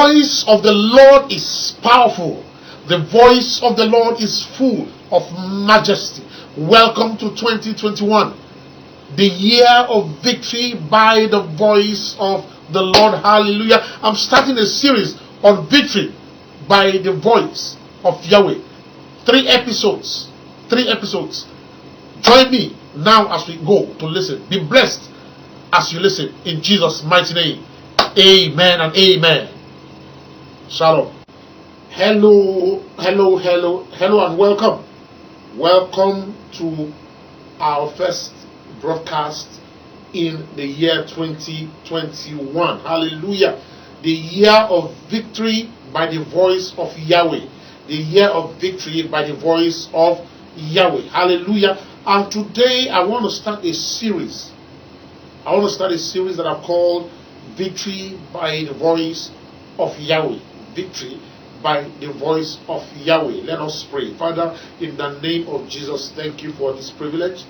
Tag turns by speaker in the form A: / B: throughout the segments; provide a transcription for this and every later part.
A: voice of the Lord is powerful. The voice of the Lord is full of majesty. Welcome to 2021, the year of victory by the voice of the Lord. Hallelujah. I'm starting a series on victory by the voice of Yahweh. 3 episodes. Join me now as we go to listen. Be blessed as you listen in Jesus' mighty name. Amen and amen. Shalom. Hello and welcome. Welcome to our first broadcast in the year 2021. Hallelujah. The year of victory by the voice of Yahweh. The year of victory by the voice of Yahweh. Hallelujah. And today I want to start a series. That I've called Victory by the Voice of Yahweh. Victory by the voice of Yahweh. Let us pray. Father, in the name of Jesus, thank you for this privilege.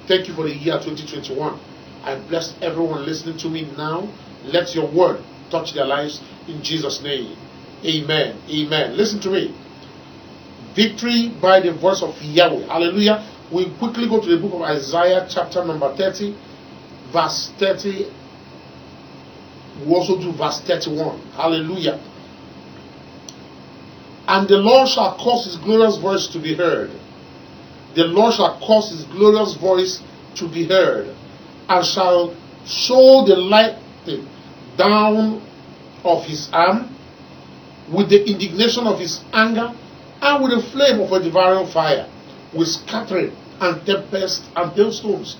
A: Thank you for the year 2021. I bless everyone listening to me now. Let your word touch their lives in Jesus' name. Amen. Amen. Listen to me. Victory by the voice of Yahweh. Hallelujah. We quickly go to the book of Isaiah, chapter number 30, verse 30. We also do verse 31. Hallelujah. And the Lord shall cause his glorious voice to be heard. The Lord shall cause his glorious voice to be heard, and shall show the lightning down of his arm, with the indignation of his anger, and with the flame of a devouring fire, with scattering and tempest and hailstones.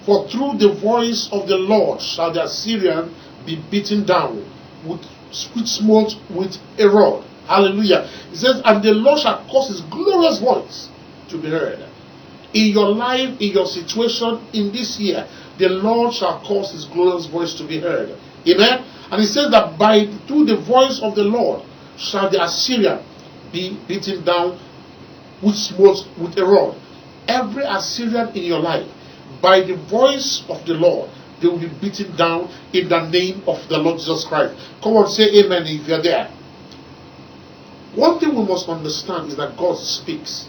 A: For through the voice of the Lord shall the Assyrian be beaten down, with smote with a rod. Hallelujah. It says, and the Lord shall cause his glorious voice to be heard. In your life, in your situation, in this year, the Lord shall cause his glorious voice to be heard. Amen. And it says that through the voice of the Lord shall the Assyrian be beaten down with smote with a rod. Every Assyrian in your life, by the voice of the Lord, they will be beaten down in the name of the Lord Jesus Christ. Come on, say amen if you're there. One thing we must understand is that God speaks.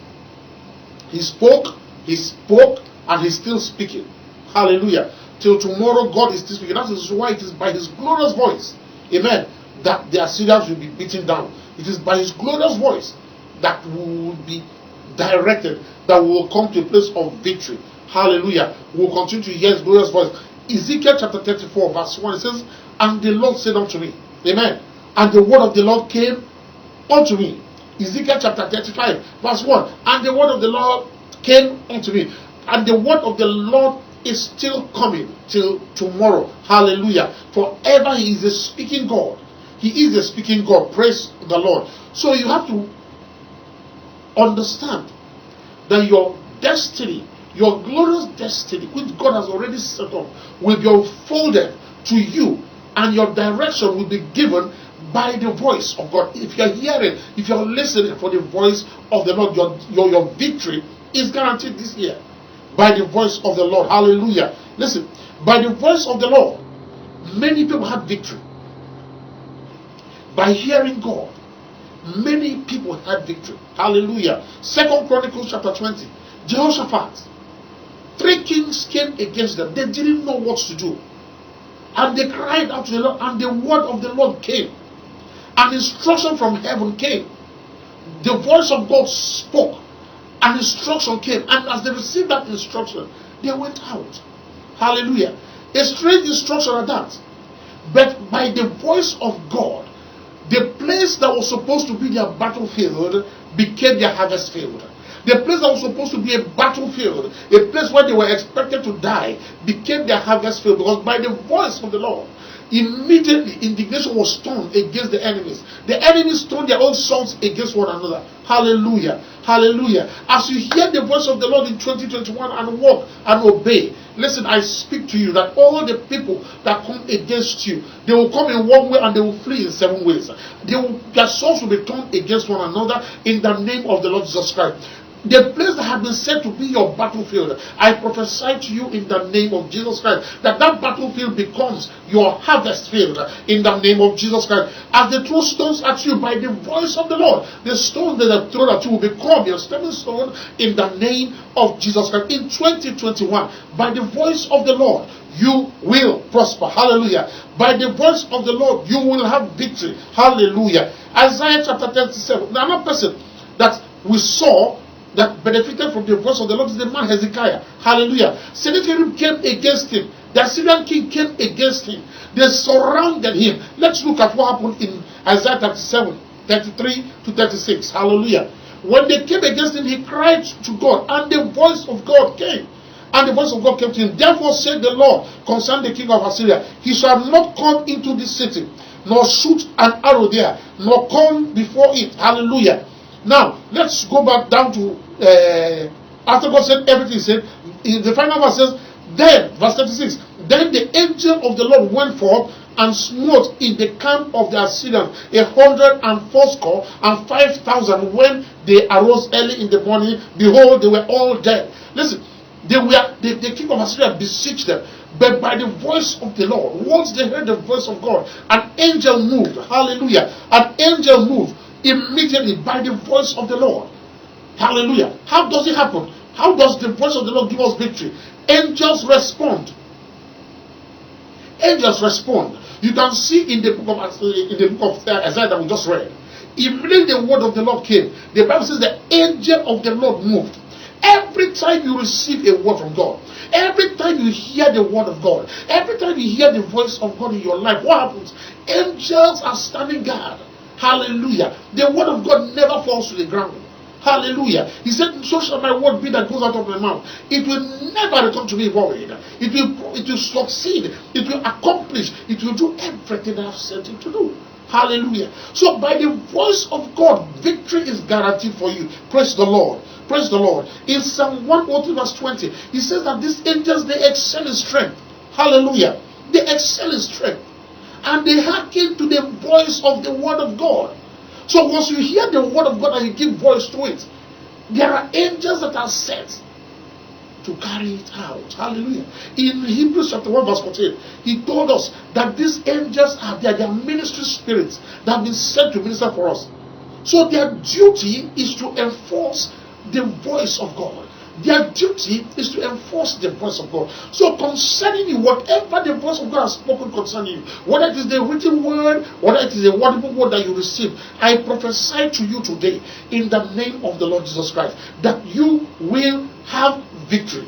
A: He spoke, and he's still speaking. Hallelujah. Till tomorrow, God is still speaking. That is why it is by his glorious voice, amen, that the Assyrians will be beaten down. It is by his glorious voice that we will be directed, that we will come to a place of victory. Hallelujah. We will continue to hear his glorious voice. Ezekiel chapter 34 verse 1, it says, and the Lord said unto me, amen, and the word of the Lord came unto me. Ezekiel chapter 35 verse 1, and the word of the Lord came unto me. And the word of the Lord is still coming till tomorrow. Hallelujah. Forever he is a speaking God. He is a speaking God. Praise the Lord. So you have to understand that your destiny, your glorious destiny, which God has already set up, will be unfolded to you, and your direction will be given by the voice of God. If you're hearing, if you're listening for the voice of the Lord, your victory is guaranteed this year by the voice of the Lord. Hallelujah. Listen, by the voice of the Lord, many people had victory. By hearing God, many people had victory. Hallelujah. 2 Chronicles chapter 20. Jehoshaphat, 3 kings came against them. They didn't know what to do. And they cried out to the Lord, and the word of the Lord came. An instruction from heaven came. The voice of God spoke. An instruction came. And as they received that instruction, they went out. Hallelujah. A strange instruction at that. But by the voice of God, the place that was supposed to be their battlefield became their harvest field. The place that was supposed to be a battlefield, a place where they were expected to die, became their harvest field, because by the voice of the Lord, immediately indignation was turned against the enemies. The enemies turned their own sons against one another. Hallelujah. Hallelujah. As you hear the voice of the Lord in 2021 and walk and obey, listen, I speak to you that all the people that come against you, they will come in one way and they will flee in 7 ways. Their souls will be turned against one another in the name of the Lord Jesus Christ. the place that had been said to be your battlefield, I prophesy to you in the name of Jesus Christ that that battlefield becomes your harvest field in the name of Jesus Christ. As they throw stones at you by the voice of the Lord, the stones that are thrown at you will become your stepping stone in the name of Jesus Christ. In 2021, by the voice of the Lord, you will prosper. Hallelujah. By the voice of the Lord, you will have victory. Hallelujah. Isaiah chapter 37. Another person that we saw that benefited from the voice of the Lord is the man Hezekiah. Hallelujah. Sennacherib came against him. The Assyrian king came against him. They surrounded him. Let's look at what happened in Isaiah 37, 33 to 36. Hallelujah. When they came against him, he cried to God, and the voice of God came. And the voice of God came to him. Therefore said the Lord concerning the king of Assyria, he shall not come into this city, nor shoot an arrow there, nor come before it. Hallelujah. Now, let's go back down to, after God said everything, he said, in the final verse says, then, verse 36, then the angel of the Lord went forth and smote in the camp of the Assyrians 180 and 5,000. When they arose early in the morning, behold, they were all dead. Listen, the king of Assyria beseeched them. But by the voice of the Lord, once they heard the voice of God, an angel moved. Hallelujah. An angel moved immediately by the voice of the Lord. Hallelujah. How does it happen? How does the voice of the Lord give us victory? Angels respond. Angels respond. You can see in the book of Isaiah that we just read. Immediately the word of the Lord came. The Bible says the angel of the Lord moved. Every time you receive a word from God, every time you hear the word of God, every time you hear the voice of God in your life, what happens? Angels are standing guard. Hallelujah. The word of God never falls to the ground. Hallelujah. He said, so shall my word be that goes out of my mouth. It will never return to me void. It will succeed. It will accomplish. It will do everything I have sent it to do. Hallelujah. So by the voice of God, victory is guaranteed for you. Praise the Lord. Praise the Lord. In Psalm 102 verse 20, he says that these angels, they excel in strength. Hallelujah. They excel in strength. And they hearken to the voice of the word of God. So once you hear the word of God and you give voice to it, there are angels that are set to carry it out. Hallelujah. In Hebrews chapter 1 verse 14, he told us that these angels are there. They are ministry spirits that have been sent to minister for us. So their duty is to enforce the voice of God. Their duty is to enforce the voice of God. So concerning you, whatever the voice of God has spoken concerning you, whether it is the written word, whether it is a wordable word that you receive, I prophesy to you today in the name of the Lord Jesus Christ that you will have victory.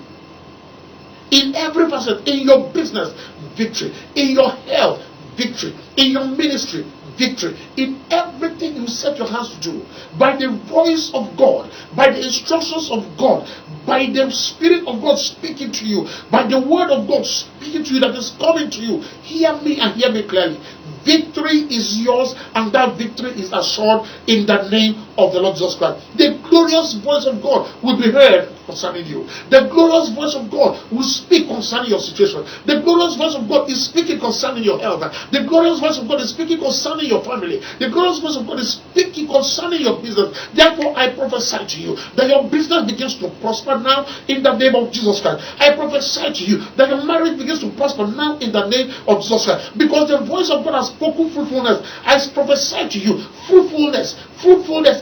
A: In every facet, in your business, victory. In your health, victory. In your ministry, victory. In everything you set your hands to do, by the voice of God, by the instructions of God, by the Spirit of God speaking to you, by the word of God speaking to you that is coming to you, hear me and hear me clearly. Victory is yours, and that victory is assured in the name of the Lord Jesus Christ. The glorious voice of God will be heard concerning you. The glorious voice of God will speak concerning your situation. The glorious voice of God is speaking concerning your health. The glorious voice of God is speaking concerning your family. The glorious voice of God is speaking concerning your business. Therefore, I prophesy to you that your business begins to prosper now in the name of Jesus Christ. I prophesy to you that your marriage begins to prosper now in the name of Jesus Christ. Because the voice of God has spoken fruitfulness. I prophesy to you fruitfulness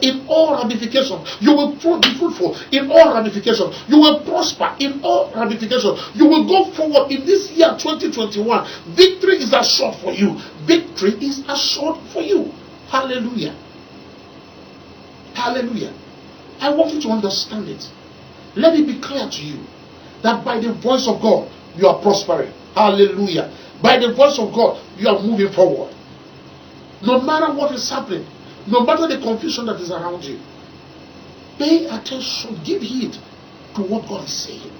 A: in all ramifications. You will be fruitful in all ramifications. You will prosper in all ramifications. You will go forward in this year 2021. Victory is assured for you. Victory is assured for you. Hallelujah. Hallelujah. I want you to understand it. Let it be clear to you that by the voice of God, you are prospering. Hallelujah. By the voice of God, you are moving forward. No matter what is happening, no matter the confusion that is around you, pay attention, give heed to what God is saying.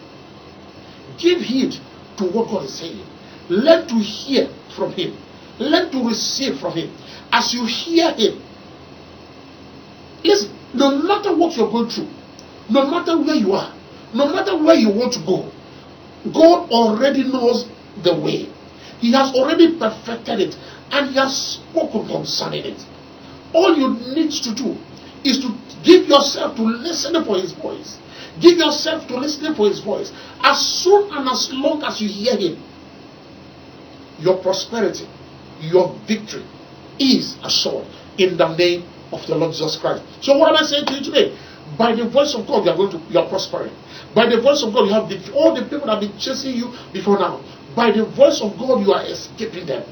A: Give heed to what God is saying. Learn to hear from Him. Learn to receive from Him. As you hear Him, listen, no matter what you're going through, no matter where you are, no matter where you want to go, God already knows the way. He has already perfected it, and He has spoken concerning it. All you need to do is to Give yourself to listening for his voice. Give yourself to listening for his voice. As soon and as long as you hear him, your prosperity, your victory is assured in the name of the Lord Jesus Christ. So what am I saying to you today? By the voice of God, you are prospering. By the voice of God, you have victory. All the people that have been chasing you before now, by the voice of God, you are escaping them.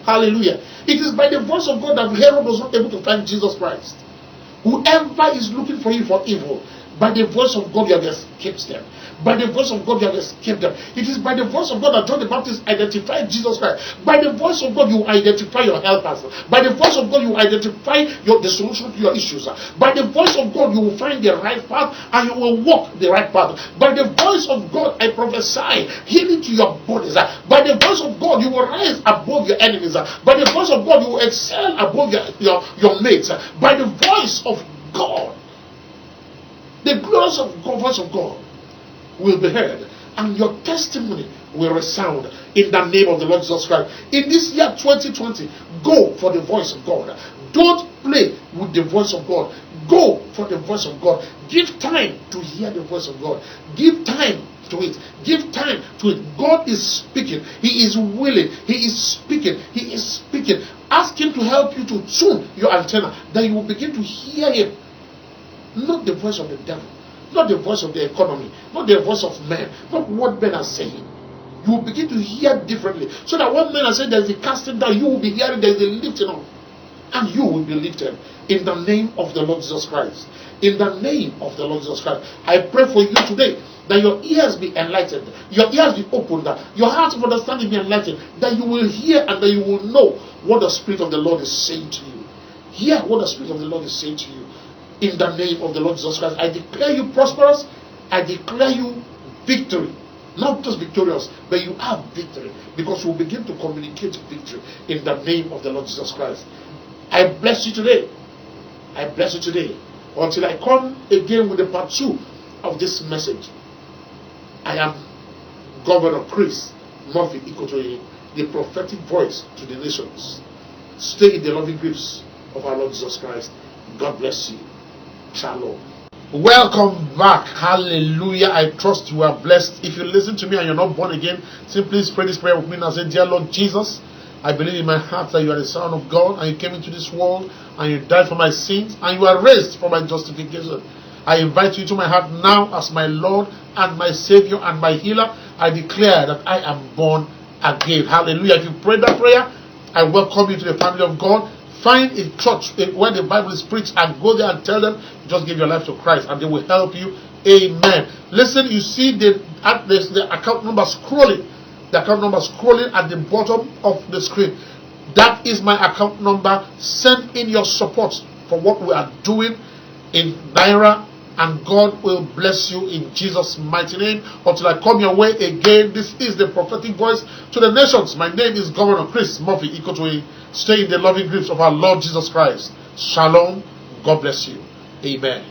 A: Hallelujah. It is by the voice of God that Herod was not able to find Jesus Christ. Whoever is looking for you for evil, by the voice of God, you have escaped them. By the voice of God, you have escaped them. It is by the voice of God that John the Baptist identified Jesus Christ. By the voice of God, you identify your helpers. By the voice of God, you identify the solution to your issues. By the voice of God, you will find the right path and you will walk the right path. By the voice of God, I prophesy healing to your bodies. By the voice of God, you will rise above your enemies. By the voice of God, you will excel above your mates. By the voice of God, the glorious voice of God will be heard, and your testimony will resound in the name of the Lord Jesus Christ. In this year 2020, go for the voice of God. Don't play with the voice of God. Go for the voice of God. Give time to hear the voice of God. Give time to it. Give time to it. God is speaking. He is willing. He is speaking. He is speaking. Ask him to help you to tune your antenna, that you will begin to hear him. Not the voice of the devil, not the voice of the economy, not the voice of men, not what men are saying. You will begin to hear differently. So that when men are saying there is a casting down, you will be hearing there is a lifting up. And you will be lifted in the name of the Lord Jesus Christ. In the name of the Lord Jesus Christ. I pray for you today that your ears be enlightened, your ears be opened, that your heart of understanding be enlightened, that you will hear and that you will know what the Spirit of the Lord is saying to you. Hear what the Spirit of the Lord is saying to you. In the name of the Lord Jesus Christ, I declare you prosperous. I declare you victory. Not just victorious, but you have victory, because you will begin to communicate victory in the name of the Lord Jesus Christ. I bless you today. I bless you today. Until I come again with the part 2 of this message. I am Governor Chris Murphy Ikotoye, the prophetic voice to the nations. Stay in the loving grips of our Lord Jesus Christ. God bless you. Shalom. Welcome back. Hallelujah. I trust you are blessed. If you listen to me and you're not born again, simply pray this prayer with me and say, Dear Lord Jesus, I believe in my heart that you are the Son of God and you came into this world and you died for my sins and you are raised for my justification. I invite you to my heart now as my Lord and my Savior and my healer. I declare that I am born again. Hallelujah. If you prayed that prayer, I welcome you to the family of God. Find a church where the Bible is preached and go there and tell them, just give your life to Christ and they will help you. Amen. Listen, you see the account number scrolling. The account number scrolling at the bottom of the screen. That is my account number. Send in your support for what we are doing in Naira, and God will bless you in Jesus' mighty name. Until I come your way again, this is the prophetic voice to the nations. My name is Governor Chris Murphy Ikotoye. Stay in the loving grips of our Lord Jesus Christ. Shalom. God bless you. Amen.